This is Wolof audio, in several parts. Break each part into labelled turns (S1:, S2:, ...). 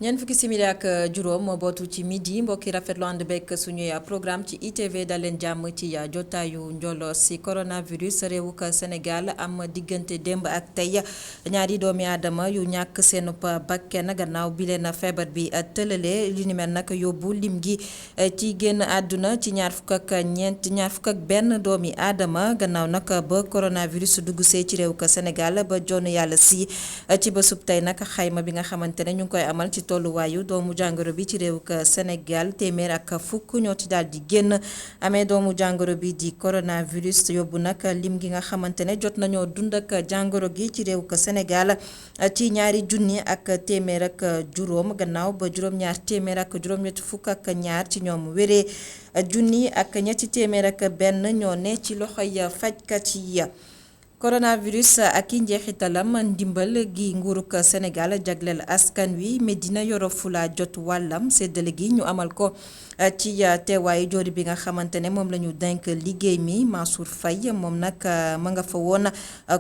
S1: ñeent fukki simili ak juróom moo bootu ci midi mbokki rafetlu ànd bekk suñuy programme ci ITV dal leen jàmm ci jotaayu njolloor si coronavirus réewuk Sénégal am diggante démb ak tey ñaari doomi aadama yu ñàkk seen bakken gannaaw bi leen feebar bi tëlale li ni mel nag yóbbu lim gi ci génn àdduna ci ñaar fukk ak benn doomi aadama gannaaw nag ba coronavirus dugg see ci réewuk Sénégal ba jonn yàlla si ci bésub tey nag xayma bi nga xamante ne ñu ngi koy amal ci tolluwaayu doomu jàngoro bi ci réewuk Sénégal téeméer ak fukk ñoo ci daal di génn amee doomu jàngoro bi di coronavirus yóbbu nag lim gi nga xamante ne jot nañoo dund ak jàngoro gi ci réewuk Sénégal ci ñaari junni ak téeméer ak juróom gannaaw ba juróom-ñaar téeméer ak juróom-ñetti fukk ak ñaar ci ñoom wéree junni ak ñetti téeméer ak benn ñoo ne ci loxoy fajkat yi. coronavirus ak i njeexitalam ndimbal gi nguuruk Sénégal jagleel askan wi Médina Yoro Fula jot wàllam séddale gi ñu amal ko ci teewaayu joori bi nga xamante ne moom la ñu denk liggéey mi Mansour Faye moom nag ma nga fa woon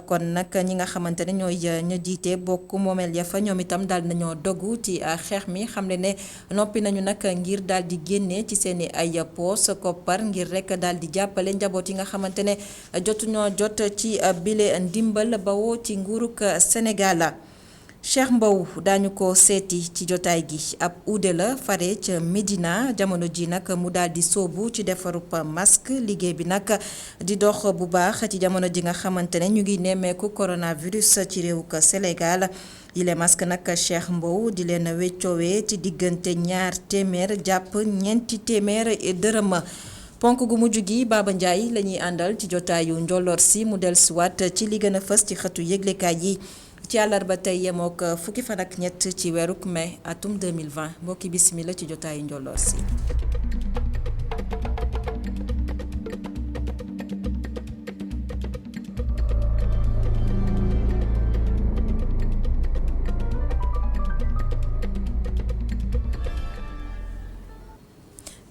S1: kon nag ñi nga xamante ne ñooy ña jiite bokk moomeel ya fa ñoom itam daal nañoo dogu ci xeex mi xam ne ne noppi nañu nag ngir daal di génne ci seen i ay poos koppar ngir rek daal di jàppale njaboot yi nga xamante ne jotuñoo jot ci bile ndimbal bawoo ci nguuruk Sénégal. Cheikh Mbow daañu ko seeti ci jotaay gi ab uude la fare ca Médina jamono ji nag mu daal di soobu ci defarub masque liggéey bi nag di dox bu baax ci jamono ji nga xamante ne ñu ngi nemmeeku coronavirus ci réewuk Sénégal yile masque nag Cheikh Mbow di leen weccoowee ci diggante ñaar téeméer jàpp ñeenti téeméer dërëm. ponk gu mujj gi Baba Ndiaye la ñuy àndal ci jotaayu njolloor si mu dellusiwaat ci li gën a fës ci xëtu yëglekaay yi ci àllarba tey yemook fukki fan ak ñett ci weeruk mai atum 2020 mbokki bisimila ci jotaayu njolloor si.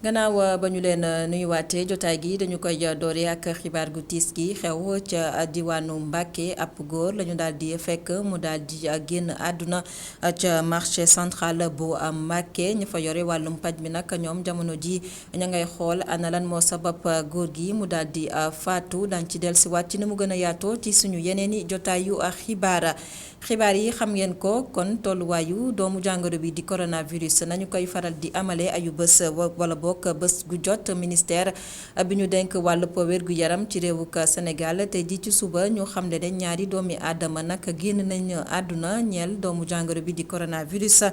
S1: gannaaw ba ñu leen nuyuwaatee jotaay gi dañu koy doore ak xibaar gu tiis gi xew ca diwaanu Mbàkke ab góor lañu daal di fekk mu daal di génn àdduna ca marché central bu Mbàkke ña fa yore wàllum paj mi nag ñoom jamono ji ña ngay xool ana lan moo sabab góor gi mu daal di faatu dañ ci dellusiwaat ci ni mu gën a yaatoo ci suñu yeneeni jotaayu xibaar yi xam ngeen ko kon tolluwaayu doomu jàngoro bi di coronavirus nañu koy faral di amale ayu bés wala bokk bés gu jot ministère bi ñu denk wàllub wér gu yaram ci réewuk Sénégal tey di ci suba ñu xam ne ñaari doomi aadama nag génn nañ àdduna ñeel doomu jàngoro bi di coronavirus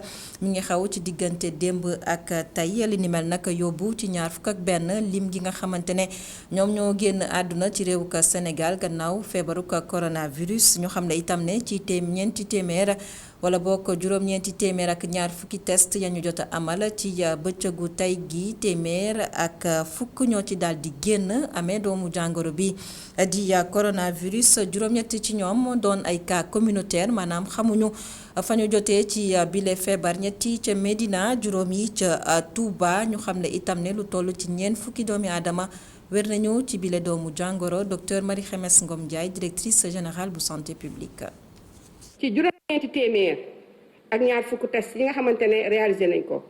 S1: mi ngi xaw ci diggante démb ak tey li ni mel nag yóbbu ci ñaar fukk ak benn lim gi nga xamante ne ñoom ñoo génn àdduna ci réewuk Sénégal gannaaw feebaruk coronavirus ñu xam ne itam ne ci ñeenti téeméer wala bokk juróom-ñeenti téeméer ak ñaar fukki test ya ñu jot a amal ci bëccëgu tey gi téeméer ak fukk ñoo ci daal di génn amee doomu jàngoro bi di coronavirus juróom-ñett ci ñoom doon ay cas communautaire maanaam xamuñu fa ñu jotee ci bile feebar ñetti ca Médina juróom yi ca Touba ñu xam ne itam ne lu toll ci ñeent fukki doomi aadama wér nañu ci bile doomu jàngoro docteur Marie Khemesse Ngom Ndiaye directrice générale bu santé publique.
S2: ci juróom-ñeenti téeméer ak ñaar fukk test yi nga xamante ne réalisé nañ ko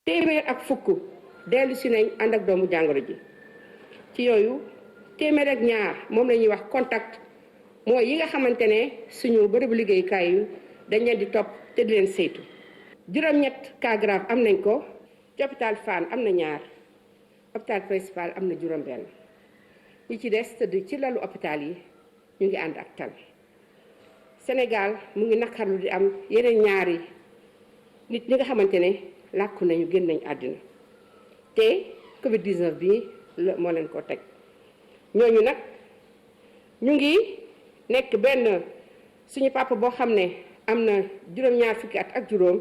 S2: téeméer ak fukk dellu si nañ ànd ak doomu jàngoro ji ci yooyu téeméer ak ñaar moom la ñuy wax contact mooy yi nga xamante ne suñu bërëbu liggéeyukaay yi dañ leen di topp te di leen saytu. juróom-ñett cas grave am nañ ko ci hôpital Fann am na ñaar hôpital principal am na juróom-benn ñi ci des tëdd ci lalu hôpital yi ñu ngi ànd ak tan Sénégal mu ngi naqarlu di am yeneen ñaari nit ñi nga xamante ne làkku nañu génn nañu àddina te Covid 19 bii moo leen ko teg ñooñu nag ñu ngi nekk benn suñu papa boo xam ne am na juróom-ñaar fukki at ak juróom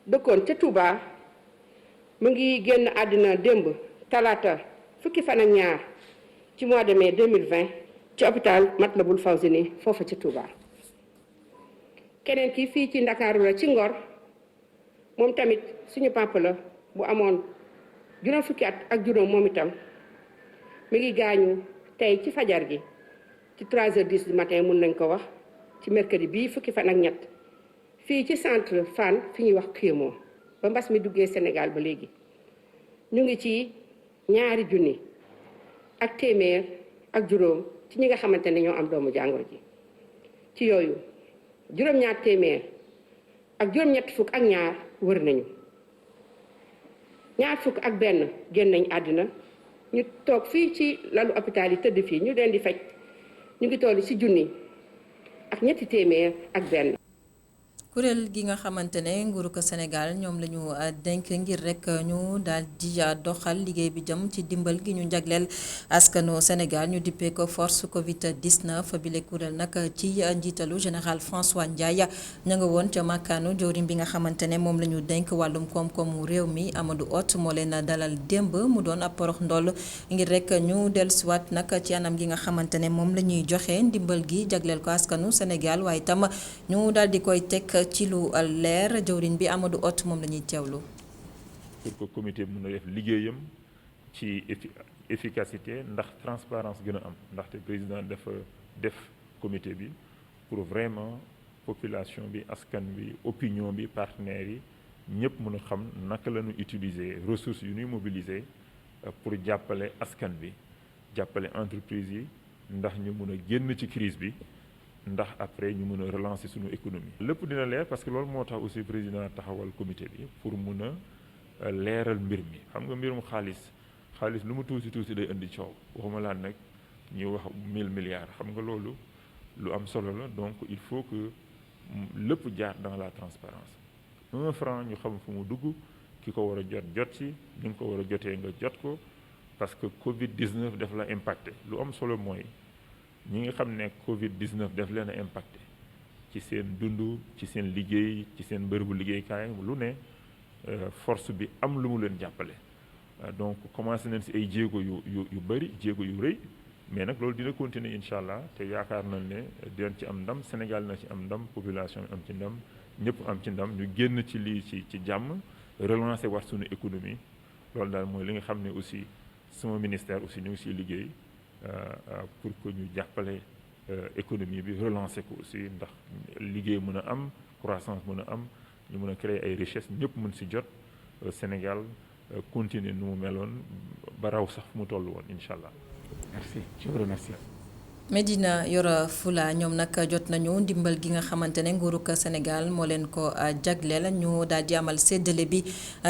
S2: dëkkoon ca Touba mu ngi génn àddina démb talaata fukki fan ak ñaar ci mois de mai 2020 ci hôpital Matlaboul Fawzeyni foofa ca Touba. keneen ki fii ci Ndakaaru la ci Ngor moom tamit suñu papa la bu amoon juróom fukki at ak juróom moom itam mi ngi gaañu tey ci fajar gi ci 3h10 du matin mun nañ ko wax ci mercredi bii fukki fan ak ñett fii ci centre Fann fi ñuy wax Kémo ba mbas mi duggee Sénégal ba léegi ñu ngi ci 2,000 ak téeméer ak juróom ci ñi nga xamante ne ñoo am doomu jàngoro ji ci yooyu juróom-ñaar téeméer ak juróom-ñett fukk ak ñaar wër nañu ñaar fukk ak benn génn nañ àddina ñu toog fii ci lalu hôpital yi tëdd fii ñu leen di faj ñu ngi toll ci 1,000 ak ñetti téeméer ak benn.
S1: kuréel gi nga xamante ne nguuru ko Sénégal ñoom la ñu dénk ngir rek ñu daal di doxal liggéey bi jëm ci dimbal gi ñu jagleel askanu Sénégal ñu dippee ko force Covid 19 bi le kuréel nag ci njiitalu général François Ndiaye ña nga woon ca màkkaanu jawriñ bi nga xamante ne moom la ñu dénk wàllum koom-koomu réew mi Amadou Hott moo leen dalal démb mu doon ab porox ndoll ngir rek ñu dellusiwaat nag ci anam gi nga xamante ne moom la ñuy joxe ndimbal gi jagleel ko askanu Sénégal waaye itam ñu daal di koy teg ci lu leer jawriñ bi Amadou Hott moom la ñuy teewlu.
S3: pour que comité bi mën a def liggéeyam ci efficacité ndax transparence gën a am ndaxte président dafa def comité bi pour vraiment population bi askan bi opinion bi partenaires yi ñëpp mën a xam naka la ñu utiliser ressources yu ñuy mobiliser pour jàppale askan bi jàppale entreprise yi ndax ñu mën a génn ci crise bi ndax après ñu mën a relancer suñu économie. lépp dina leer parce que loolu moo tax aussi président taxawal comité bi pour mun a leeral mbir mi xam nga mbirum xaalis lu mu tuuti day indi coow waxuma laa nag ñuy wax 1000 milliards xam nga loolu lu am solo la donc il faut que lépp jaar dans la transparence 1 franc ñu xam fu mu dugg ki ko war a jot ci ñu ngi ko war a jotee nga jot ko parce que Covid 19 daf la impacté lu am solo mooy. ñi nga xam ne Covid 19 daf leen a impacté ci seen dund ci seen liggéey ci seen bërëbu liggéeykaay lu ne force bi am lu mu leen jàppale donc commencé nañ si ay jéego yu bëri jéego yu rëy mais nag loolu dina continuer incha allah te yaakaar nañ ne dinañ ci am ndam Sénégal na ci am ndam population bi am ci ndam ñëpp am ci ndam ñu génn ci lii ci jàmm relancer war suñu économie loolu daal mooy li nga xam ne aussi sama ministère aussi ñu ngi siy liggéey. Pour que ñu jàppale économie bi relancer ko aussi ndax liggéey mën a am croissance mën a am ñu mën a créer ay richesses ñëpp mën si jot Sénégal continuer nu mu meloon ba raw sax fu mu toll woon incha allah.
S4: merci je vous remercie.
S1: Medina Yoro Fula ñoom nag jot nañu ndimbal gi nga xamante ne nguurug Sénégal moo leen ko jagleel ñu daal di amal séddale bi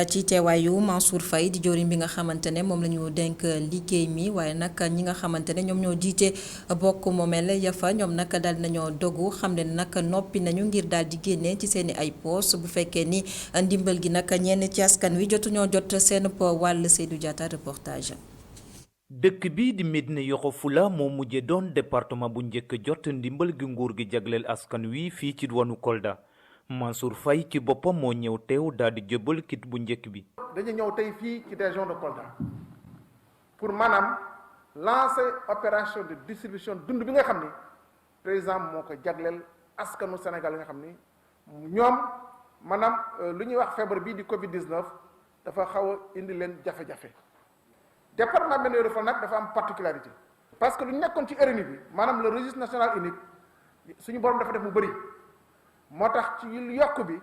S1: ci teewaayu Mansour Faye di jëwriñ bi nga xamante ne moom la ñu dénk liggéey mi waaye nag ñi nga xamante ne ñoom ñoo jiite bokk moomeel yafa ñoom nag daal nañoo dogu xam ne nag noppi nañu ngir daal di génne ci seen i ay poos bu fekkee ni ndimbal gi nag ñenn ci askan wi jotuñoo jot seen wàll Seydou Diatta reportage.
S5: dëkk bi di Médina Yoro Fula moo mujjee doon département bu njëkk jot ndimbal gi nguur gi jagleel askan wi fii ci diwaanu Kolda Mansour Faye ci boppam moo ñëw teew daal di jëbal kit bu njëkk bi.
S6: dañu ñëw tey fii ci région de Kolda pour maanaam lancer opération de distribution dund bi nga xam ni président moo ko jagleel askanu Sénégal yi nga xam ni ñoom maanaam lu ñuy wax feebar bii di Covid 19 dafa xaw a indi leen jafe-jafe. département Médina Yoro Fula nag dafa am particularité parce que lu ñu nekkoon ci RNU bi maanaam le registre national unique suñu borom dafa def mu bëri moo tax ci yokk bi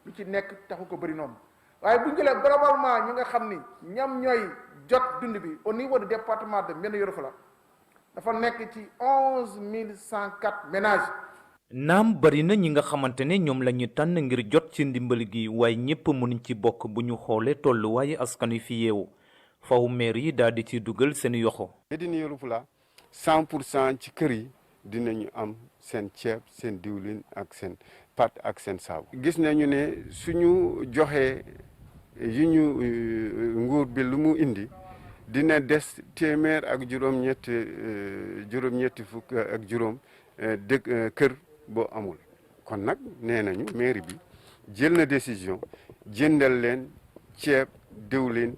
S6: lu ci nekk taxu ko bëri noonu waaye bu ñu jëlee globalement ñi nga xam ni ñoom ñooy jot dund bi au niveau du département de Médina Yoro Fula dafa nekk ci 11104 ménages.
S5: naam bari na ñi nga xamante ne ñoom la ñu tànn ngir jot ci ndimbal gi waaye ñëpp mënuñ ci bokk bu ñu xoolee tolluwaaye askan wi fi yeewu. faw maire yi daal di ci dugal seen yoxo.
S7: Médina Yoro Fula 100% ci kër yi dinañu am seen ceeb seen diwlin ak seen pâte ak seen saabu. gis nañu ne suñu joxee yi ñu nguur bi lu mu indi dina des téeméer ak juróom-ñetti fukk ak juróom dëkk kër boo amul kon nag nee nañu mairie bi jël na décision jëndal leen ceeb diwlin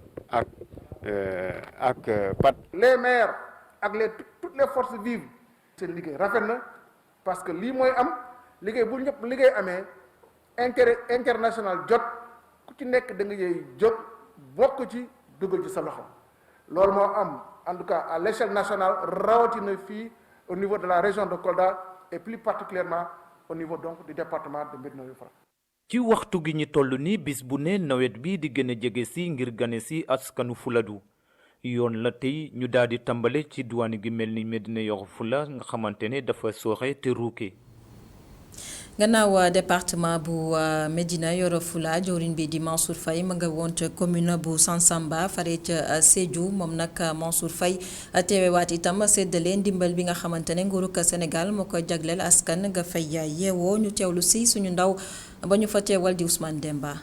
S7: ak pat.
S6: les maires ak toutes les forces vives seen liggéey rafet na parce que lii mooy am liggéey bu ñëpp liggéey amee intérêt international jot ku ci nekk da nga yey jóg bokk ci dugal ci sa loxo loolu moo am en tout cas à l'échelle nationale rawatina fii au niveau de la région de Kolda et plus particulièrement au niveau donc du département de Médina Yoro Fula.
S5: ci waxtu gi ñu toll ni bis bu ne nawet bi di gën a jege si ngir gane si askanu Fuladu yoon la tey ñu daal di tàmbale ci diwaan gi mel ni Médina Yoro Fula nga xamante ne dafa sooxe te ruuke.
S1: gannaaw département bu Médina Yoro Fula jawriñ bi di Mansour Faye ma nga woon ca commune bu Sansamba fare ca Sédhiou moom nag Mansour Faye teewewaat itam séddale ndimbal bi nga xamante ne nguurug Sénégal moo ko jagleel askan nga fay yeewoo ñu teewlu si suñu ndaw ba ñu fa teewal di Ousmane Demba.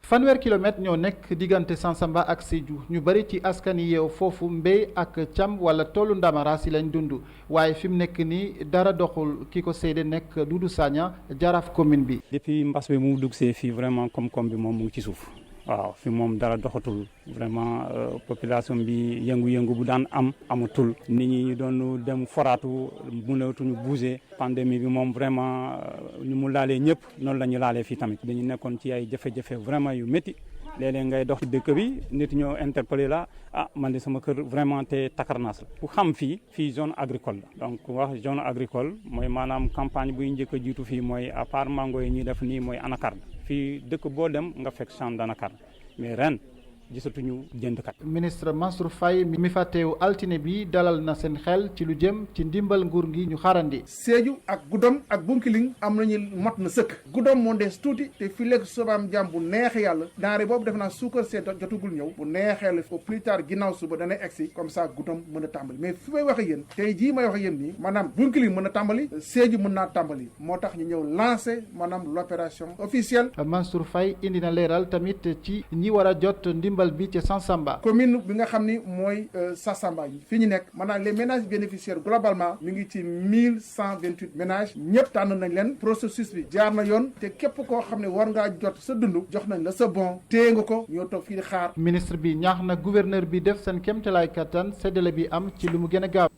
S8: fanweer kilomètre ñoo nekk diggante Sansamba ak Sédhiou ñu bari ci askan yi yeew foofu mbéy ak càmm wala toolu ndamara si lañ dund waaye fi mu nekk nii dara doxul ki ko seede nekk Doudou Sagna jaraaf commune bi.
S4: depuis mbas bi mu dugg see fii vraiment koom-koom bi moom mu ngi ci suuf waaw fi moom dara doxatul vraiment population bi yëngu-yëngu bu daan amatul nit ñi ñu doon dem foraatu mënatuñu bouger pandémie bi moom vraiment ñu mu laalee ñëpp noonu la ñu laalee fii tamit dañu nekkoon ci ay jafe-jafe vraiment yu métti léeg-léeg ngay dox ci dëkk bi nit ñoo interpellé la man de sama kër vraiment te takarnaas la ku xam fii zone agricole la donc wax zone agricole mooy maanaam campagne buy njëkk a jiitu fii mooy à part mango yi ñuy def nii mooy anacarde fii dëkk boo dem nga fekk champ d'anacarde mais ren gisatuñu jëndkat.
S8: ministre Mansour Faye mi fa teew altine bi dalal na seen xel ci lu jëm ci ndimbal nguur gi ñu xaarandi.
S6: Sédhiou ak Goudomp ak Bounkiling am nañu mot na sëkk. Goudomp moo des tuuti te fii léegi sobaam jàmm bu neexee yàlla denrée boobu def naa suukar see jotugul ñëw bu neexee la au plus tard ginnaaw suba dana egsi comme ça Goudomp mën a tàmbali mais fi may wax ak yéen tey jii may wax ak yéen nii maanaam Bounkiling mën a tàmbali Sédhiou mën naa tàmbali moo tax ñu ñëw lancé maanaam l'opération officielle.
S8: Mansour Faye indi na leeral tamit ci ñi war a jot ndimbal bi ci Sansamba.
S6: commune bi nga xam ni mooy Sansamba yi fi ñu nekk maanaam les ménages bénéficiaires globalement mi ngi ci 1128 ménages ñëpp tànn nañ leen processus bi jaar na yoon te képp koo xam ne war ngaa jot sa dund jox nañ la sa bon téye nga ko ñoo toog fii di xaar.
S8: ministre bi ñaax na gouverneur bi def seen kéemtalaay kattan séddale bi am ci lu mu gën a gaaw.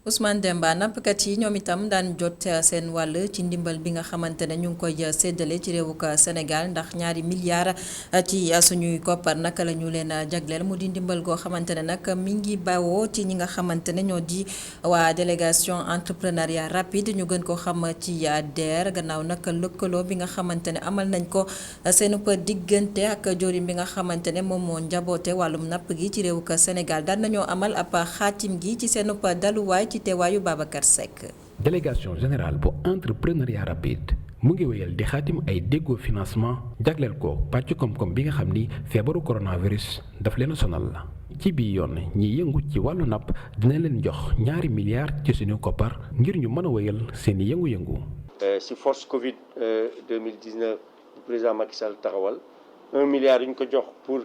S1: Ousmane Demba nappkat yi ñoom itam daan jot seen wàll ci ndimbal bi nga xamante ne ñu ngi koy séddale ci réewuk Sénégal ndax ñaari milliards ci suñuy koppar naka la ñu leen jagleel mu di ndimbal goo xamante ne nag mi ngi bawoo ci ñi nga xamante ne ñoo di waa délégation entrepreneuriat rapide ñu gën ko xam ci DER gannaaw nag lëkkaloo bi nga xamante ne amal nañ ko seenu diggante ak jorim bi nga xamante ne moom moo njaboote wàllum napp gi ci réewuk Sénégal daan nañoo amal ab xaatim gi ci seenu daluwaay ci teewaayu Babacar Seck.
S9: délégation générale bu entrepreneuriat rapide mu ngi wéyal di xaatim ay déggoo financement jagleel ko pàcc koom-koom bi nga xam ni feebaru coronavirus daf leen a sonal la ci bii yoon ñi yëngu ci wàllu napp dina leen jox ñaari milliards ci suñu koppar ngir ñu mën a wéyal seen i yëngu-yëngu.
S10: si force Covid 2019 président Macky Sall taxawal 1 milliard yu ñu ko jox pour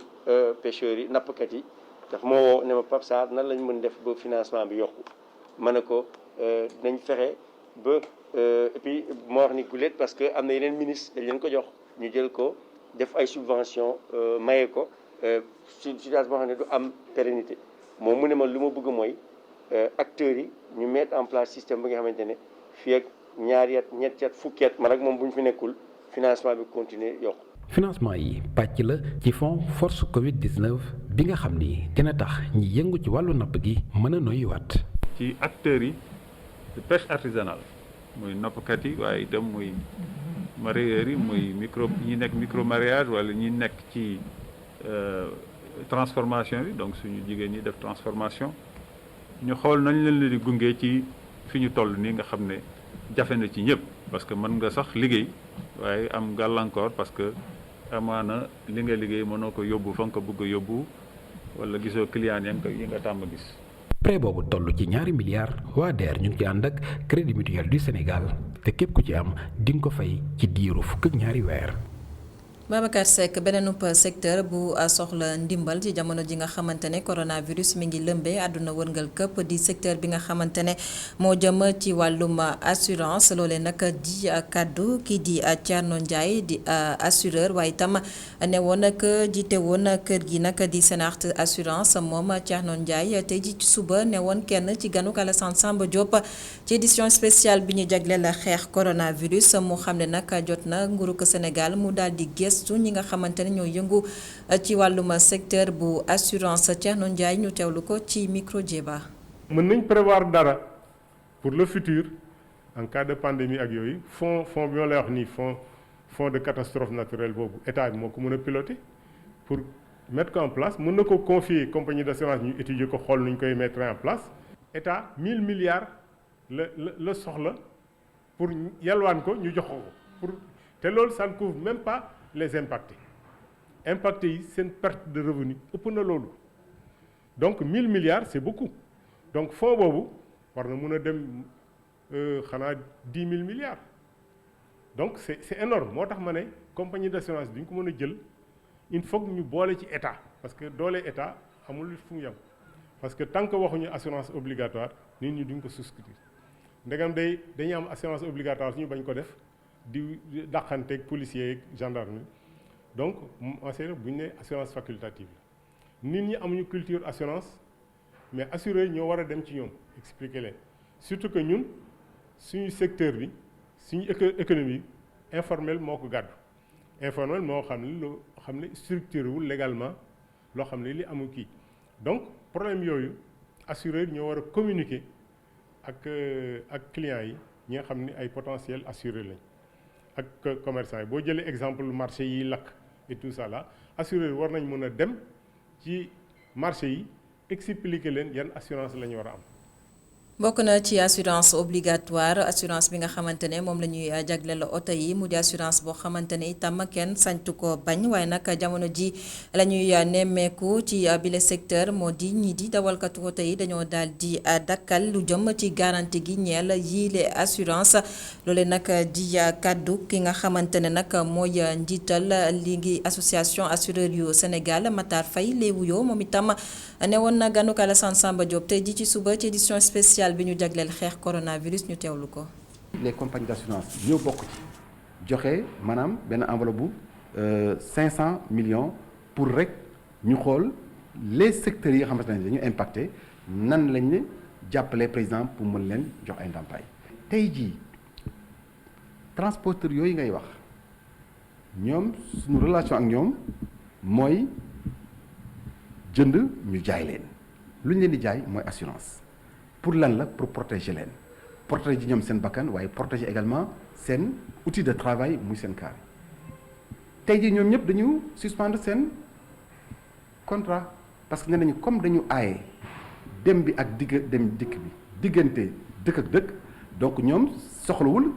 S10: pêcheurs yi nappkat yi daf moo woo ne ma Pape Sarr nan lañ mën def ba financement bi yokku ma ne ko nañ fexe ba et puis moo wax ni gulet parce que am na yeneen ministre dañ leen ko jox ñu jël ko def ay subvention maye ko situation boo xam ne du am pérennité moom mu ne ma lu ma bëgg mooy acteurs yi ñu mettre en place système bi nga xamante ne fii ak ñaari at ñetti at fukki at man ak moom bu ñu fi nekkul financement bi continuer yokku.
S9: financement yi pàcc la ci fonds force Covid 19 bi nga xam ni dina tax ñi yëngu ci wàllu napp gi mën a noyyiwaat.
S3: ci acteurs yi de pêche artisanale muy nappkat yi waaye itam muy mareyeurs yi muy ñi nekk micro mareyage wala ñi nekk ci transformation bi donc suñu jigéen ñi def transformation ñu xool nañ leen di gunge ci fi ñu toll nii nga xam ne jafe na ci ñëpp parce que mën nga sax liggéey waaye am gàllankoor parce que amaana li nga liggéey mënoo ko yóbbu fa nga ko bëgg a yóbbu wala gisoo client yi nga tàmm gis.
S9: prêt boobu toll ci ñaari milliards waa DER ñu ngi ci ànd ak Crédit Mutuel du Sénégal te képp ku ci am di nga ko fay ci diiru fukk ak ñaari weer.
S1: Babacar Seck beneenub secteur bu soxla ndimbal ci jamono ji nga xamante ne coronavirus mi ngi lëmbee àdduna wërngal këpp di secteur bi nga xamante ne moo jëm ci wàllum assurance loolee nag di kaddu kii di Thierno Ndiaye di assureur waaye itam ne woon nag jiite woon kër gi nag di Sénart assurance moom Thierno Ndiaye tey ji ci suba ne woon kenn ci ganuk Alassane Samba Diop ci édition spéciale bi ñu jagleel xeex coronavirus mu xam ne nag jot na nguurug Sénégal mu daal di gëstu ñi nga xamante ne ñoo yëngu ci wàllum secteur bu assurance Thierno Ndiaye ñu teewlu ko ci micro Djeba.
S11: mën nañ prévoir dara pour le futur en cas de pandémie ak yooyu fonds bi ma lay wax nii fonds fonds de catastrophe naturelle boobu état bi moo ko mën a piloter pour mettre ko en place mën na ko confier compagnie d'assurance ñu étudier ko xool nu ñu koy mettre en place état 1000 milliards la soxla pour yalwaan ko ñu jox ko pour te loolu ça ne couvre même pas les impactés yi seen perte de revenu ëpp na loolu donc 1000 milliards c'est beaucoup donc fonds boobu war na mën a dem xanaa 10 000 milliards donc c'est énorme moo tax ma ne compagnie d'assurance duñ ko mën a jël il faut que ñu boole ci état parce que doole état amul fu mu yem parce que tant que waxuñu assurance obligatoire nit ñi duñ ko souscrire ndegam dañuy am assurance obligatoire suñu bañ ko def di dàqanteeg policiers ak gendarme donc en séeréer bu ñu nee assurance facultative la nit ñi amuñu culture assurance mais assureurs ñoo war a dem ci ñoom expliquer leen surtout que ñun suñu secteur bi suñu économie informel moo ko gàddu informel moo xam ne loo xam ne structuré wul légalement loo xam ne li amul kii donc problème yooyu assureurs ñoo war a communiquer ak clients yi ñi nga xam ne ay potentiels assurés lañ ak commerçants yi boo jëlee exemple marché yi lakk et tout ça là assureurs war nañ mën a dem ci marché yi expliquer leen yan assurance la ñu war a am.
S1: bokk na ci assurance obligatoire assurance bi nga xamante ne moom la ñuy jagleel oto yi mu di assurance boo xamante ne itam kenn sañtu ko bañ waaye nag jamono ji la ñuy nemmeeku ci bile secteur moo di ñii di dawalkatu oto yi dañoo daal di dakkal lu jëm ci garantie gi ñeel yiile assurance loole nag di kaddu ki nga xamante ne nag mooy njiital li ngi association assureur yu Sénégal Matar Faye léewuyoo moom itam ne woon na ganuk Alassane Samba Diop tey ji ci suba ci édition spéciale bi ñu jagleel xeex coronavirus ñu teewlu ko.
S12: les compagnies d'assurance ñoo bokk ci joxe maanaam benn enveloppe bu 500 millions pour rek ñu xool les secteurs yi nga xamante ne dañu impacté nan lañ ne jàppale par exemple pour mën leen jox ay ndàmpaay. tey jii transporteurs yooyu ngay wax ñoom suñu relation ak ñoom mooy jënd ñu jaay leen lu ñu leen di jaay mooy assurance. pour lan la pour protéger leen protéger ñoom seen bakkan waaye protéger également seen outil de travail muy seen kaar tey jii ñoom ñëpp dañu suspendre seen contrat parce que nee nañu comme dañu aaye dem bi ak dem dikk bi diggante dëkk ak dëkk donc ñoom soxlawul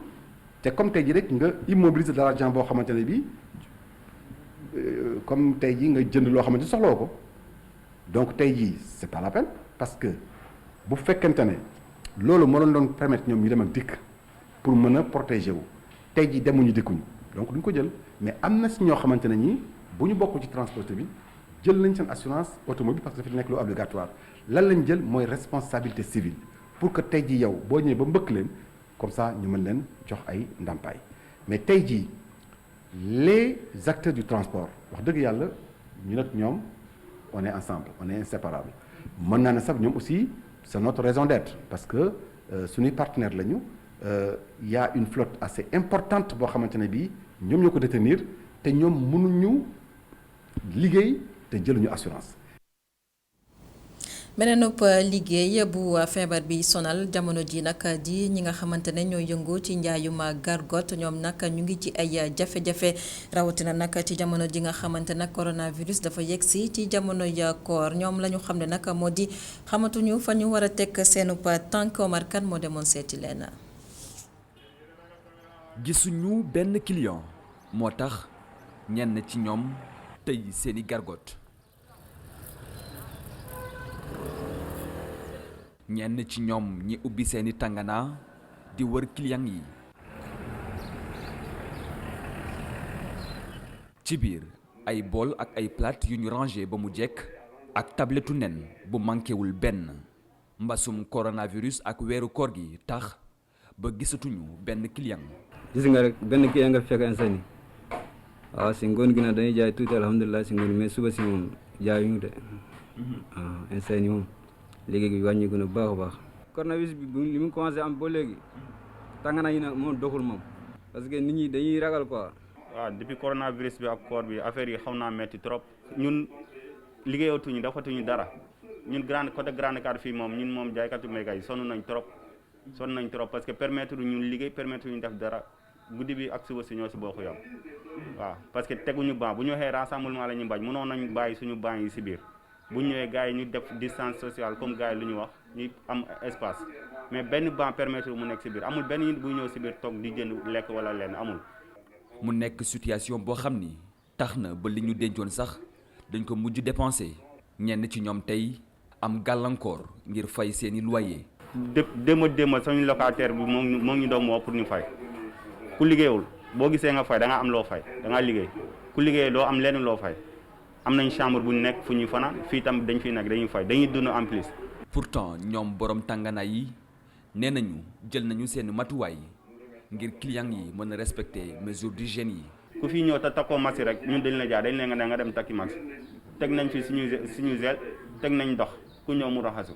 S12: te comme tey jii rek nga immobiliser de l'argent boo xamante ne bii comme tey jii nga jënd loo xamante ne soxlawoo ko donc tey jii c'est pas la peine parce que bu fekkente ne loolu moo doon permettre ñoom ñu dem ak dikk pour mën a protéger wu tey jii demuñu dikkuñu donc duñ ko jël mais am na si ñoo xamante ne ñii bu ñu bokk ci transport bi jël nañ seen assurance automobile parce que dafa nekk lu obligatoire lan lañ jël mooy responsabilité civile pour que tey jii yow boo ñëwee ba mbëkk leen comme ça ñu mën leen jox ay ndàmpaay mais tey jii les acteurs du transport wax dëgg yàlla ñu nag ñoom on est ensemble on est inséparable mën naa ne sax ñoom aussi. c'est notre raison d'être parce que suñuy partenaire lañu y a une flotte assez importante boo xamante ne bii ñoom ñoo ko détenir te ñoom mënuñu liggéey te jëluñu assurance.
S1: beneen liggéey bu feebar bi sonal jamono ji nag di ñi nga xamante ne ñoo yëngu ci njaayum gargot ñoom nag ñu ngi ci ay jafe-jafe rawatina nag ci jamono ji nga xamante nag coronavirus dafa yegsi ci jamonoy koor ñoom la ñu xam ne nag moo di xamatuñu fa ñu war a teg seenu tànk Omar Kane moo demoon seeti leen.
S13: gisuñu benn client moo tax ñenn ci ñoom tey seeni gargot. ñenn ci ñoom ñi ubbi seeni tàngana di wër client yi ci biir ay bool ak ay plate yu ñu rangé ba mu jekk ak tabletu nen bu manquéwul benn mbasum coronavirus ak weeru koor gi tax ba gisatuñu benn client.
S14: gis nga rek benn client nga fekk instant waaw si ngoon gi nag dañuy jaay tuuti alhamdulilah si ngoon mais suba si moom jaayuñu de waaw instant yi moom léegi gi wàññiku na baax a baax. coronavirus bi li mu commencé am ba léegi tàngana yi nag moom doxul moom parce que nit ñi dañuy ragal quoi.
S15: waaw depuis coronavirus bi ak koor bi affaire yi xaw naa metti trop ñun liggéeyatuñu defatuñu dara ñun côté Grand Dakar fii moom ñun moom jaaykatu méga yi sonn nañ trop parce que permettre ñu liggéey permettre ñu def dara guddi bi ak suba si ñoo si bokk yam waaw parce que teguñu banc bu ñu waxee rassemblement la ñu bañ mënoon nañu bàyyi suñu banc yi si biir bu ñu ñëwee gars yi ñu def distance sociale comme gars yi lu ñu wax ñu am espace mais benn banc permettre mu nekk si biir amul benn nit buy ñëw si biir toog di jënd lekk wala lenn amul.
S13: mu nekk situation boo xam ni tax na ba li ñu dencoon sax dañ ko mujj dépensé ñenn ci ñoom tey am gàllankoor ngir fay seeni loyer.
S15: déma suñu locataire bi moo ñu doon woo pour ñu fay ku liggéeyul boo gisee nga fay da nga am loo fay da ngaa liggéey ku liggéey doo am lenn loo fay am nañ chambre bu ñu nekk fu ñuy fanaan fii tam dañ fiy nekk dañuy fay dañuy dund en plus.
S13: pourtant ñoom borom tànganaay yi nee nañu jël nañu seen matuwaay ngir client yi mën a respecter mesures d'hygiène yi.
S15: ku fi ñëw te takkoo masque rek ñun dañ la jaar dañ leen nga dem takki masque teg nañ fi suñu gel teg nañ ndox ku ñëw mu raxasu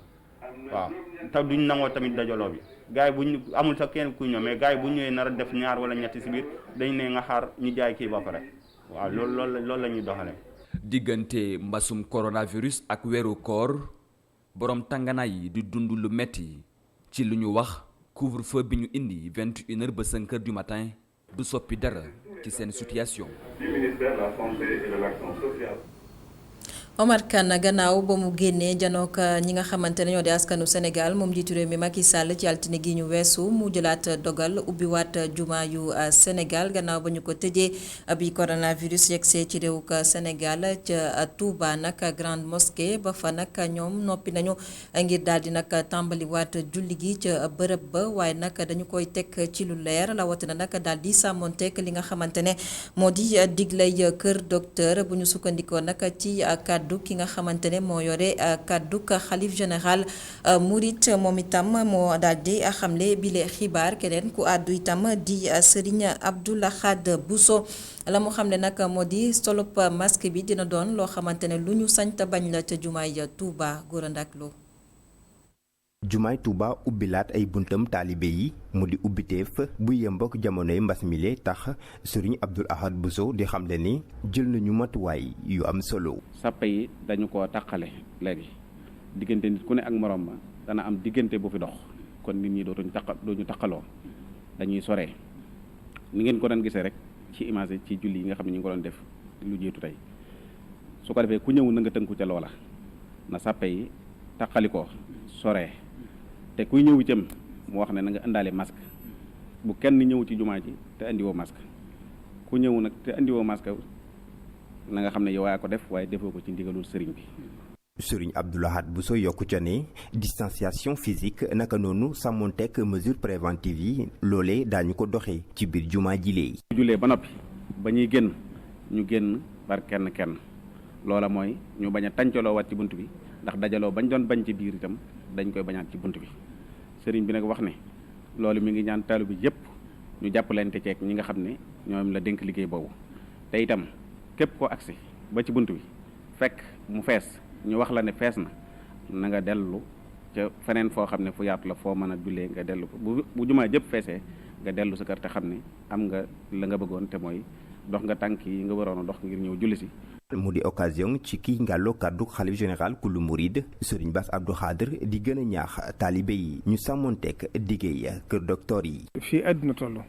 S15: waaw te duñ nangoo tamit dajaloo bi gars yi buñ amul sax kenn ku ñëw mais gars yi bu ñëwee nar a def ñaar wala ñetti si biir dañ ne nga xaar ñu jaay kii ba pare waaw loolu la ñuy doxalee.
S13: diggante mbasum coronavirus ak weeru koor borom tànganaay yi di dund lu metti ci lu ñu wax couvre-feu bi ñu indi 21h ba 5h du matin du soppi dara ci seen situation.
S16: du ministère de la santé et de l'action sociale.
S1: Omar Kane gannaaw ba mu génnee janook ñi nga xamante ne ñoo di askanu Sénégal moom jiitu réew mi Macky Sall ci altine gi ñu weesu mu jëlaat dogal ubbiwaat juma yu Sénégal gannaaw ba ñu ko tëjee bi coronavirus yegsee ci réewuk Sénégal ca Touba nag grande mosquée ba fa nag ñoom noppi nañu ngir daal di nag tàmbaliwaat julli gi ca bërëb ba waaye nag dañu koy teg ci lu leer rawatina nag daal di sàmmonteeg li nga xamante ne moo di diglay kër docteur bu ñu sukkandikoo nag ci kaddu ki nga xamante ne moo yore kaddu xalif général Mouride moom itam moo daal di xamle bile xibaar keneen ku àddu itam di Serigne Abdou Lahad Bousso la mu xamle nag moo di solop masque bi dina doon loo xamante ne lu ñu sañ te bañ la ca jumaay Touba Gora Ndak Lo.
S17: jumaay Touba ubbilaat ay buntam taalibe yi mu di ubbiteef bu yembok jamonoy mbas mile tax Serigne Abdou Lahad Bousso di xamle ni jël nañu matuwaay yu am solo.
S18: sàppe yi dañu ko taqale léegi diggante nit ku ne ak morom ma dana am diggante bu fi dox kon nit ñi dooñu taqaloo dañuy soree ni ngeen ko doon gisee rek ci image ci julli yi nga xam ne ñu ngi ko doon def lu jiitu tey su ko defee ku ñëw na nga tënku ca loola na sàppe yi taqalikoo soree te kuy ñëw itam mu wax ne na nga indaale masque bu kenn ñëw ci jumaa ji te indiwoo masque ku ñëw nag te indiwoo masque na nga xam ne yow yaa ko def waaye defoo ko ci ndigalul sëriñ bi.
S17: Serigne Abdou Lahad Bousso yokku ca ne distanciation physique naka noonu sàmmonteeg mesure préventive yi loolee daañu ko doxee ci biir jumaa ji léegi.
S18: jullee ba noppi ba ñuy génn ñu génn par kenn loola mooy ñu bañ a tàncaloo waat ci bunt bi ndax dajaloo bañ doon bañ ci biir itam dañ koy bañaat ci bunt bi sëriñ bi nag wax ne loolu mi ngi ñaan taalu bi yëpp ñu jàppalante ceeg ñi nga xam ne ñoom la dénk liggéey boobu te itam képp koo agsi ba ci bunt bi fekk mu fees ñu wax la ne fees na nga dellu ca feneen foo xam ne fu yaatu la foo mën a jullee nga dellu bu jumaa jëpp feesee nga dellu sa kër te xam ne am nga la nga bëggoon te mooy dox nga tànk yi nga waroon a dox ngir ñëw julli si.
S17: mu di occasion ci kii ngàlloo kàddu xalif général kullu murid Serigne Bass Abdou Khadre di gën a ñaax taalibe yi ñu sàmmonteeg diggéey kër docteur yi.
S19: fii àdduna toll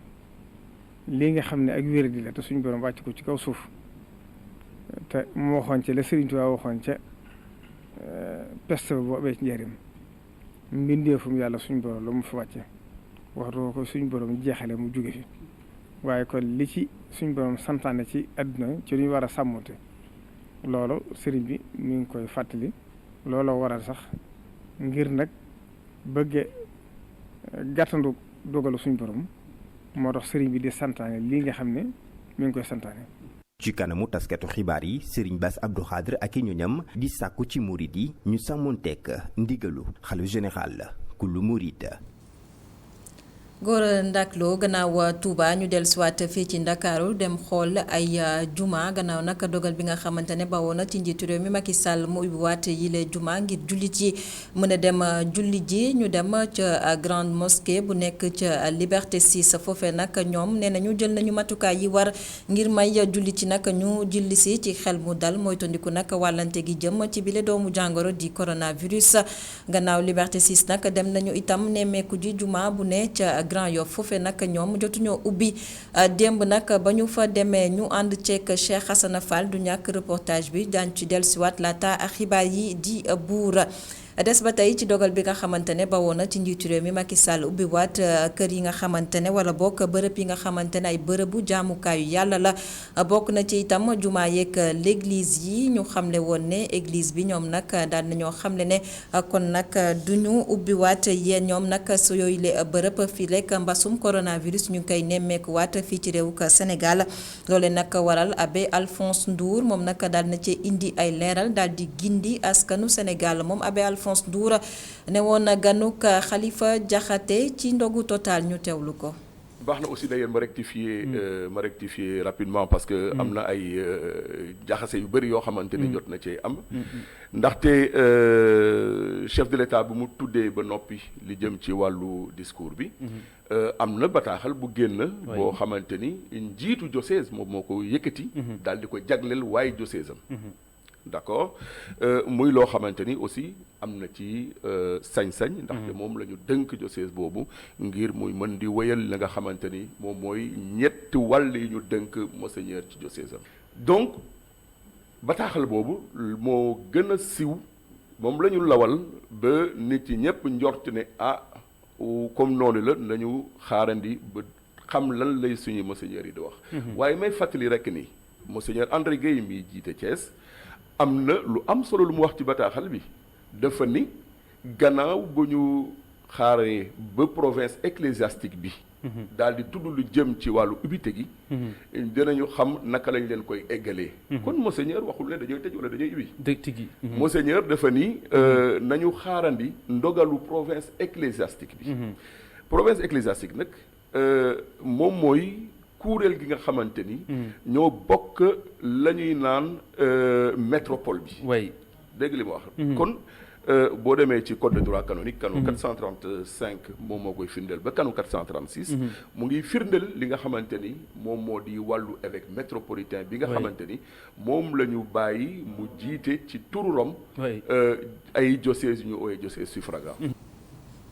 S19: lii nga xam ne ak wér di la te suñu borom wàcc ko ci kaw suuf te mu waxoon ca la Serigne Touba waxoon ca peste boo amee ci njëriñ mbindeefum yàlla suñu borom la mu fi wàcce waxtu ko suñu borom jeexale mu jóge fi waaye kon li ci suñu borom santaane ci àdduna ci lu ñu war a sàmmonte loolu sëriñ bi mi ngi koy fàttali looloo waral sax ngir nag bëgge gàttandu dogalu suñu borom moo tax sëriñ bi di santaane lii nga xam ne mi ngi koy santaane.
S17: ci kanamu taskatu xibaar yi Serigne Bass Abdou Khadre ak i ñoñam di sàkku ci murid yi ñu sàmmonteeg ndigalu xalifa général kullu murid.
S1: Gora Ndak Lo gannaaw Touba ñu dellusiwaat fii ci Ndakaaru dem xool ay juma gannaaw nag dogal bi nga xamante ne bawoo na ci njiitu réew mi Macky Sall mu ubbiwaat yile juma ngir jullit yi mën a dem julli ji ñu dem ca grande mosquée bu nekk ca Liberté 6 foofee nag ñoom nee nañu jël nañu matukaay yi war ngir may jullit ci nag ñu julli si ci xel mu dal moytandiku nag wàllante gi jëm ci bile doomu jàngoro di coronavirus gannaaw Liberté 6 nag dem nañu itam nemmeeku ji juma bu ne ca Grand Yoff foofe nag ñoom jotuñoo ubbi démb nag ba ñu fa demee ñu ànd ceek Cheikh Hassana Fall du ñàkk reportage bi daañu ci dellusiwaat laata ak xibaar yi di buur. des ba tey ci dogal bi nga xamante ne bawoon na ci njiitu réew mi Macky Sall ubbiwaat kër yi nga xamante ne wala bokk bërëb yi nga xamante ne ay bërëbu jaamukaayu yàlla la bokk na ci itam jumaa yeeg l'église yi ñu xamle woon ne église bi ñoom nag daan nañoo xamle ne kon nag duñu ubbiwaat yéen ñoom nag su yooyu le bërëb fii rek mbasum coronavirus ñu ngi koy nemmeekuwaat fii ci réewu Sénégal loole nag waral abbé Alphonse Ndour moom nag daal na ci indi ay leeral daal di gindi askanu Sénégal moom abbé Alphonse Ndour ne woon na ganuk Khalifa Diakhaté ci ndogu total ñu teewlu ko.
S20: baax na aussi d'ailleurs ma rectifier rapidement parce que am na ay jaxase yu bëri yoo xamante ni jot na cee am ndaxte chef de l'État bu mu tuddee ba noppi li jëm ci wàllu discours bi am na bataaxal bu génn boo xamante ni njiitu diocèse moom moo ko yëkkati daal di ko jagleel waaye diocèse am d'accord muy loo xamante ni aussi am na ci sañ-sañ ndaxte moom la ñu dënk diocèse boobu ngir muy mën di wéyal la nga xamante ni moom mooy ñetti wàll yi ñu dënk monseigneur ci diocèse am donc bataaxal boobu moo gën a siiw moom la ñu lawal ba nit yi ñëpp njort ne comme noonu la nañu xaarandi ba xam lan lay suñu monseigneur yi di wax waaye may fàttali rekk ni monseigneur André Guèye mi jiite Thiès am na lu am solo lu mu wax ci bataaxal bi dafa ni gannaaw bu ñu xaaree ba province ecclésiastique bi daal di tudd lu jëm ci wàllu ubbite gi dinañu xam naka lañ leen koy eggalee kon monseigneur waxul ne dañooy tëj wala dañooy ubbi monseigneur dafa ni nañu xaarandi ndogalu province ecclésiastique bi province ecclésiastique nag moom mooy kuréel gi nga xamante ni ñoo bokk la ñuy naan métropole bi dégg li ma wax kon boo demee ci code de droit canonique canon 435 moom moo koy firndeel ba canon 436 mu ngi firndeel li nga xamante ni moom moo di wàllu évêque métropolitain bi nga xamante ni moom la ñu bàyyi mu jiite ci turu Rome ay diocèses yu ñu ooyee diocèse suffragant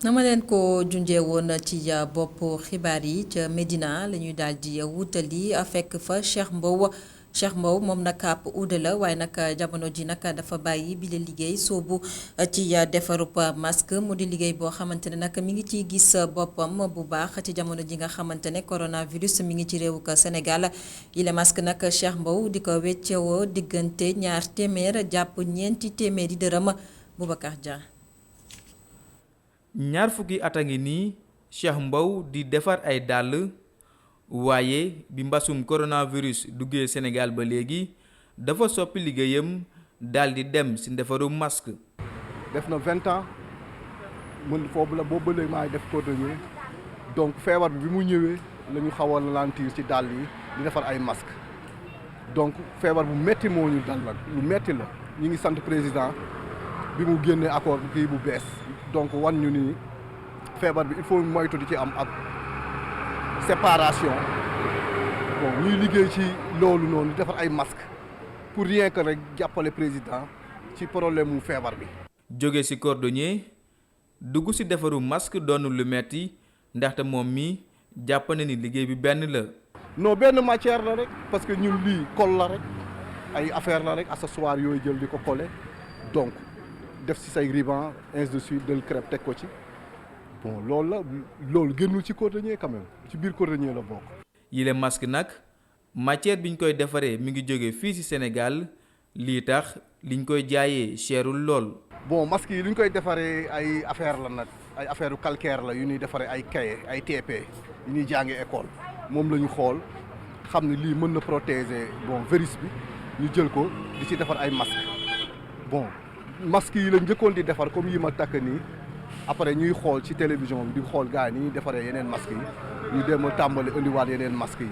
S1: na ma leen ko junjee woon ci bopp xibaar yi ca Médina la ñuy daal di wutali fekk fa Cheikh Mbow moom nag ab uude la waaye nag jamono ji nag dafa bàyyi bi la liggéey soobu ci defarub masque mu di liggéey boo xamante ne nag mi ngi ciy gis boppam bu baax ci jamono ji nga xamante ne coronavirus mi ngi ci réewu Sénégal yile masque nag Cheikh Mbow di ko weccewoo diggante 200 jàpp 400 dërëm Boubacar Dia.
S21: ñaar fukki at a ngi nii Cheikh Mbow di defar ay dàll waaye bi mbasum coronavirus duggee Sénégal ba léegi dafa soppi liggéeyam daal di dem ci defaru masque.
S22: def na 20 ans mën foofu la boobu ba léegi maa ngi def cordonnier donc feebar bi mu ñëwee la ñu xaw a ralentir ci dàll yi di defar ay masque donc feebar bu metti moo ñu dal nag lu metti la ñu ngi sant président bi mu génnee accord kii bu bees. donc wan ñu ni feebar bi il faut moytu di ci am ak séparation bon ñuy liggéey ci loolu noonu defar ay masque pour rien que rek jàppale président ci problème mu feebar bi.
S21: jóge ci cordonnier dugg ci defaru masque doonu lu metti ndaxte moom mi jàpp na ni liggéey bi benn la.
S22: non benn matière la rek parce que ñun lii colle la rek ay affaire la rek accessoire yooyu jël di ko coller donc. def ci say ruban ainsi de suite del crêpe teg ko ci bon loolu la loolu génnul ci cordonnier quand même ci biir cordonnier la bokk.
S21: yile masque nag matière bi ñu koy defaree mi ngi jóge fii ci Sénégal lii tax liñ koy jaayee cherul lool.
S22: bon masque yi li ñu koy defaree ay affaire la nag ay affaire calcaire la yu ñuy defaree ay cahier ay TP yu ñuy jàngee école moom la ñu xool xam ne lii mën na protéger bon virus bi ñu jël ko di ci defar ay masque bon. masque yi la njëkkoon di defar comme yi ma takk nii après ñuy xool ci télévision bi di xool gars yi ni ñuy defaree yeneen masque yi ñu dem a tàmbali indiwaat yeneen masque yi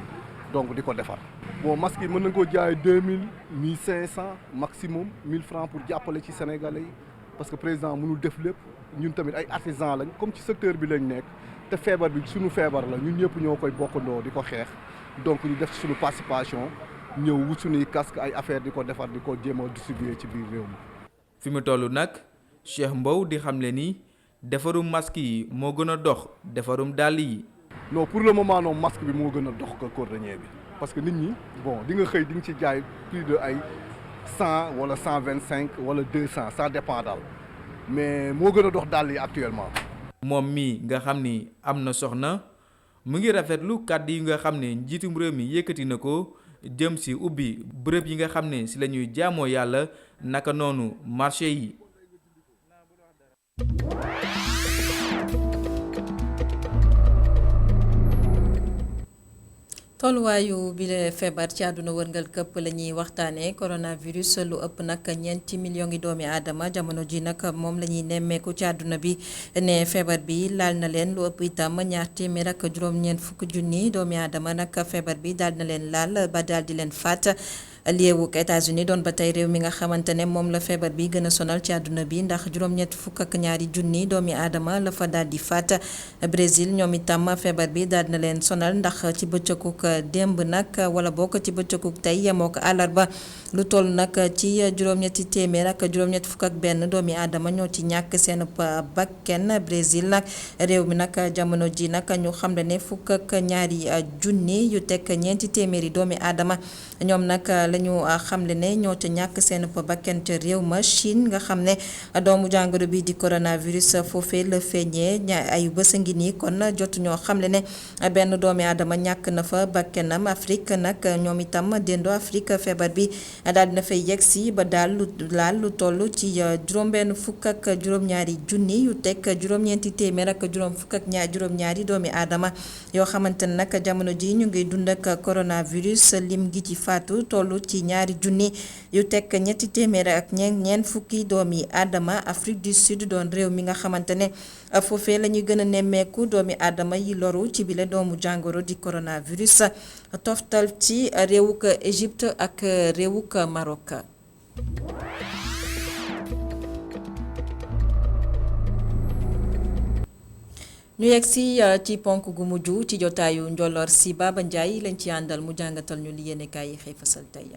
S22: donc di ko defar. bon masque yi mën nañ koo jaay 2000 1500 maximum 1000 francs pour jàppale ci sénégalais yi parce que président mënul def lépp ñun tamit ay artisans lañ comme ci secteur bi lañ nekk te feebar bi suñu feebar la ñun ñëpp ñoo koy bokkandoo di ko xeex donc ñu def ci suñu participation ñëw wut suñuy casque ay affaire di ko defar di ko jéem a distribuer ci biir réew mi.
S21: fi mu toll nag Cheikh Mbow di xamle ni defarum masque yi moo gën a dox defarum dàll yi.
S22: non pour le moment non masque bi moo gën a dox ko cordonnier bi parce que nit ñi bon di nga xëy di nga ci jaay plus de ay 100 wala 125 wala 200 ça dépend daal mais moo gën a dox dàll yi actuellement.
S21: moom mii nga xam ni am na soxna mu ngi rafetlu kàddu yi nga xam ne njiitum réew mi yëkkati na ko jëm si ubbi bërëb yi nga xam ne si la ñuy jaamoo yàlla naka noonu marché yi.
S1: tolluwaayu bi la feebar ci àdduna wërngal këpp la ñuy waxtaanee coronavirus lu ëpp nag ñeenti millions ngi doomi aadama jamono ji nag moom la ñuy nemmeeku ci àdduna bi ne feebar bi laal na leen lu ëpp itam ñaar téeméer ak juróom-ñeent fukki junni doomi aadama nag feebar bi daal na leen laal ba daal di leen faat. Liewuk États-Unis doon ba tey réew mi nga xamante ne moom la feebar bi gën a sonal ci àdduna bi ndax juróom-ñett fukk ak ñaari junni doomi aadama la fa daal di faat. Brésil ñoom itam feebar bi daal na leen sonal ndax ci bëccëgug démb nag wala bokk ci bëccëgug tey yemoo ko àllarba lu toll nag ci juróom-ñetti téeméer ak juróom-ñett fukk ak benn doomi aadama ñoo ci ñàkk seen bakken. Brésil nag réew mi nag jamono ji nag ñu xam ne fukk ak ñaari junni yu teg ñeenti téeméeri doomi aadama ñoom nag lañu xamle ne ñoo ca ñàkk seen bakken ca réew ma Chine nga xam ne doomu jàngoro bi di coronavirus foofee la feeñee ay bés a ngi nii kon jotu ñoo xamle ne benn doomi aadama ñàkk na fa bakkenam. Afrique nag ñoom itam dendoo Afrique feebar bi daal dina fay yegg si ba daal lu toll ci juróom-benn fukk ak juróom-ñaari junni yu teg juróom-ñeenti téeméer ak juróom fukk ak juróom-ñaari doomi aadama yoo xamante ne nag jamono ji ñu ngi dund ak coronavirus lim gi ci faatu toll ci ñaari junni yu teg ñetti téeméer ak ñeent fukki doomi aadama. Afrique du Sud doon réew mi nga xamante ne foofee la ñuy gën a nemmeeku doomi aadama yi loru ci bile doomu jàngoro di coronavirus toftal ci réewuk Égypte ak réewuk Maroc. ñu yegg si ci ponk gu mujj ci jotaayu njolloor si Baba Ndiaye lañ ci àndal mu jàngatal ñu li yéenekaay yi xëy fasal tey.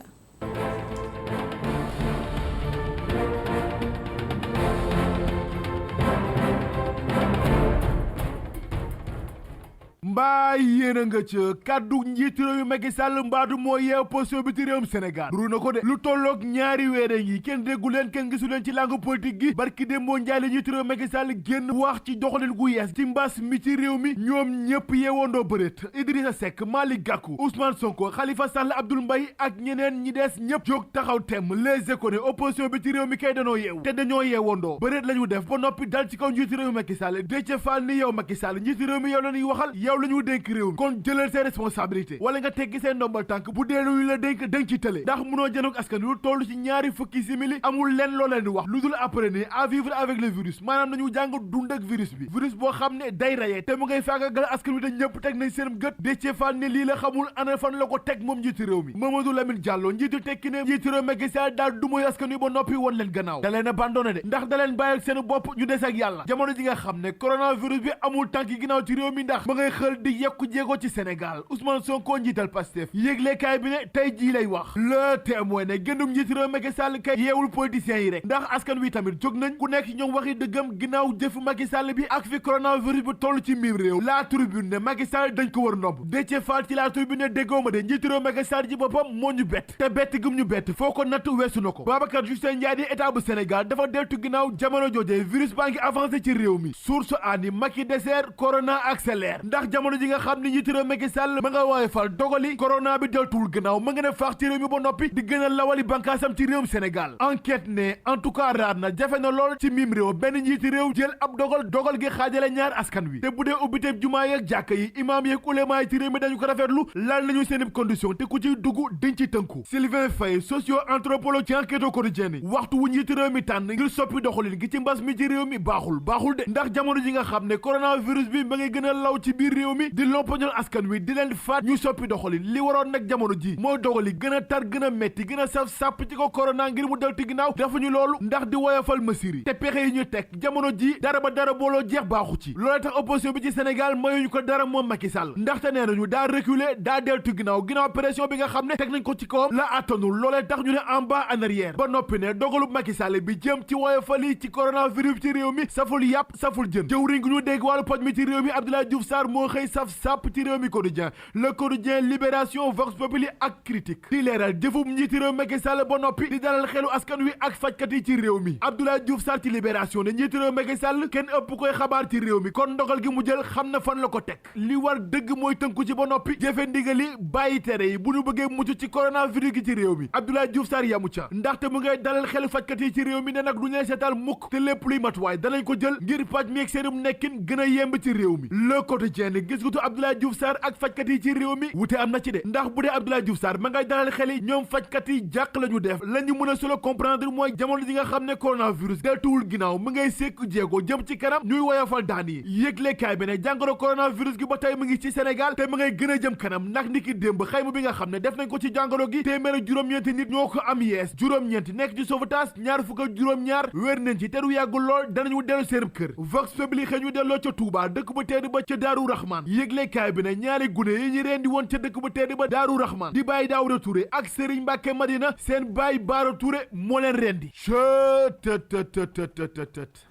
S2: mbaa yéen a nga ca kàddu njiitu réew mi Macky Sall mbaadu moo yeew position bi ci réewum Sénégal ru na ko de lu tolloog ñaari weer yi kenn déggu leen kenn gisu leen ci langue politique gi barki démboo njaay la njiitu réew Macky Sall génn wax ci doxalin gu yees ci mbas mi ci réew mi ñoom ñëpp yeewandoo bëreet Idrissa Seck Malick Gakou Ousmane Sonko Khalifa Sall Abdoul Mbaye ak ñeneen ñi des ñëpp jóg taxaw temm les économies opposition bi ci réew mi kay danoo yeewu te dañoo yeewandoo bëreet la ñu def ba noppi dal ci kaw njiitu réew mi Macky Sall Déthié Fall ni yow Macky Sall njiitu réew mi yow la ñuy waxal yow la ñu dénk réew mi kon jëlal seen responsabilité wala nga teggi seen ndombal tànk bu dee lu la dénk dënk ci tële ndax munoo jënoog askan wi lu toll ci ñaari fukki simili amul lenn loo leen di wax lu dul apprenez à vivre avec le virus maanaam nañu jàng dund ak virus bi virus boo xam ne day rayee te mu ngay faagagal askan wi te ñëpp teg nañ seen gët Déthié Fall ne lii la xamul ana fan la ko teg moom njiitu réew mi Mamadou Lamine Diallo njiitu tekki ne njiitu réew Macky Sall daal du mooy askan wi ba noppi woon leen gannaaw da leen abandonné de ndax da leen bàyyi ak seen bopp ñu des ak yàlla jamono ji nga xam ne coronavirus bi amul tànki ginnaaw ci réew mi ndax ma ngay xël di yekku jéego ci Sénégal Ousmane Sonko njiital Pastef yéeglekaay bi ne tey jii lay wax le témoin ne gëndum njiitu réew Macky Sall kay yeewul politiciens yi rek ndax askan wi tamit jóg nañ ku nekk ñoom waxi dëggam ginnaaw jëfu Macky Sall bi ak fi coronavirus bi toll ci miim réew la tribune ne Macky Sall dañ ko war ndomb Déthié Fall ci la tribune ne déggoo ma de njiitu réew Macky Sall ji boppam moo ñu bett te bett gum ñu bett foo ko natt weesu na ko Babacar Justin Ndiaye di état bu Sénégal dafa deltu ginnaaw jamono jooje virus baa ngi avancé ci réew mi source ani Macky dessert corona accélère ndax jamono ji nga xam ne njiitu réew Macky Sall ma nga waaye fal dogali corona bi deltuwul gannaaw ma nga ne faax ci réew mi ba noppi di gën a lawali bànkaasam ci réewum Sénégal enquête ne en tout cas raar na jafe na lool ci mim réew benn njiiti réew jël ab dogal gi xaajale ñaar askan wi te bu dee ubbiteeb jumaa yeeg jàkka yi imaam yeeg ulémaa yi ci réew mi dañu ko rafetlu laal nañu seen condition te ku ciy dugg dañ ci tënku Sylvain Faye socio anthropologue ci enquête quotidienne waxtu wu njiiti réew mi tànn ngir soppi doxalin gi ci mbas mi ci réew mi baaxul de ndax jamono ji nga xam ne coronavirus bi ma ngay gën a law ci biir réew mi di lompoñal askan wi di leen faat ñu soppi doxalin li waroon nag jamono ji mooy dogali gën a tar gën a metti gën a saf sàpp ci ko corona ngir mu delti ginnaaw defuñu loolu ndax di woyofal mesures yi te pexe yi ñu teg jamono ji dara ba dara booloo jeex baaxu ci loolee tax opposition bi ci Sénégal mayuñu ko dara moom Macky Sall ndaxte nee nañu daa reculer daa deltu ginnaaw pression bi nga xam ne teg nañ ko ci kawam la attanul loolee tax ñu ne en bas en arrière ba noppi ne dogalu Macky Sall bi jëm ci woyofal yi ci coronavirus ci réew mi saful yàpp saful jën jëwriñ gu ñu dégg wàllu paj mi ci réew mi Abdoulaye Diouf Sarr moo xëy xëy saf sàpp ci réew mi quotidien le quotidien libération vox populi ak critique di leeral jëfum njiiti réew Macky Sall ba noppi di dalal xelu askan wi ak fajkat yi ci réew mi Abdoulaye Diouf Sarr ci libération ne njiiti réew Macky Sall kenn ëpp koy xabaar ci réew mi kon ndogal gi mu jël xam na fan la ko teg li war dëgg mooy tënku ci ba noppi jëfe ndigali bàyyi tere yi bu ñu bëggee mucc ci coronavirus gi ci réew mi Abdoulaye Diouf Sarr yamu ca ndaxte mu ngay dalal xelu fajkat yi ci réew mi ne nag du ñu leen seetal mukk te lépp luy matuwaay danañ ko jël ngir paj mi ak seenum nekkin gën a yemb ci réew mi le quotidien ne gis gutu Abdoulaye Diouf Sarr ak fajkat yi ci réew mi wute am na ci de ndax bu dee Abdoulaye Diouf Sarr ma ngay dalal xel yi ñoom fajkat yi jàq la ñu def la ñu mën a solo comprendre mooy jamono ji nga xam ne coronavirus deltuwul ginnaaw mu ngay sekk jéego jëm ci kanam ñuy woyofal daan yi yëglekaay bi ne jàngoro coronavirus gi ba tey mu ngi ci Sénégal te mu ngay gën a jëm kanam ndax niki démb xayma bi nga xam ne def nañ ko ci jàngoro gi téeméer ak juróom-ñeenti nit ñoo ko am yees juróom-ñeenti nekk ci sauvetage ñaar fukk ak juróom-ñaar wér nañ ci te du yàggul lool danañu dellu seen kër Vox Populi xëy ñu delloo ca Touba dëkk bu tedd ba ca Daaru Rahman yëglekaay bi ne ñaari gune yi ñu rendi woon ca dëkk bu tedd ba Daaru Rahman di bàyyi Daawuda Touré ak Serigne Mbacke Madina seen bàyyi Baara Touré moo leen rendi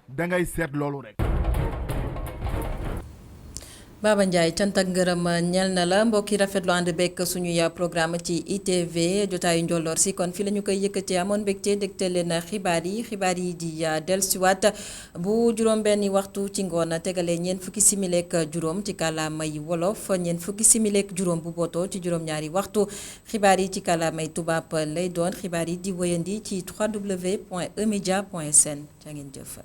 S2: da ngay seet loolu rek
S1: Baba Ndiaye cant ak ngërëm ñel na la mbokki rafetlu ànd bekk suñu programme ci ITV jotaayu njolloor si kon fi la ñu koy yëkkatee amoon mbégte dégte leen xibaar yi di dellusiwaat bu juróom-benni waxtu ci ngoon tegalee ñeent fukki simileek juróom ci kàllaamay wolof ñeent fukki simileek juróom bu bootoo ci juróom-ñaari waxtu xibaar yi ci kàllaamay tubaab lay doon xibaar yi di wëyandi ci www.emedia.sn. jaa ngeen jëf.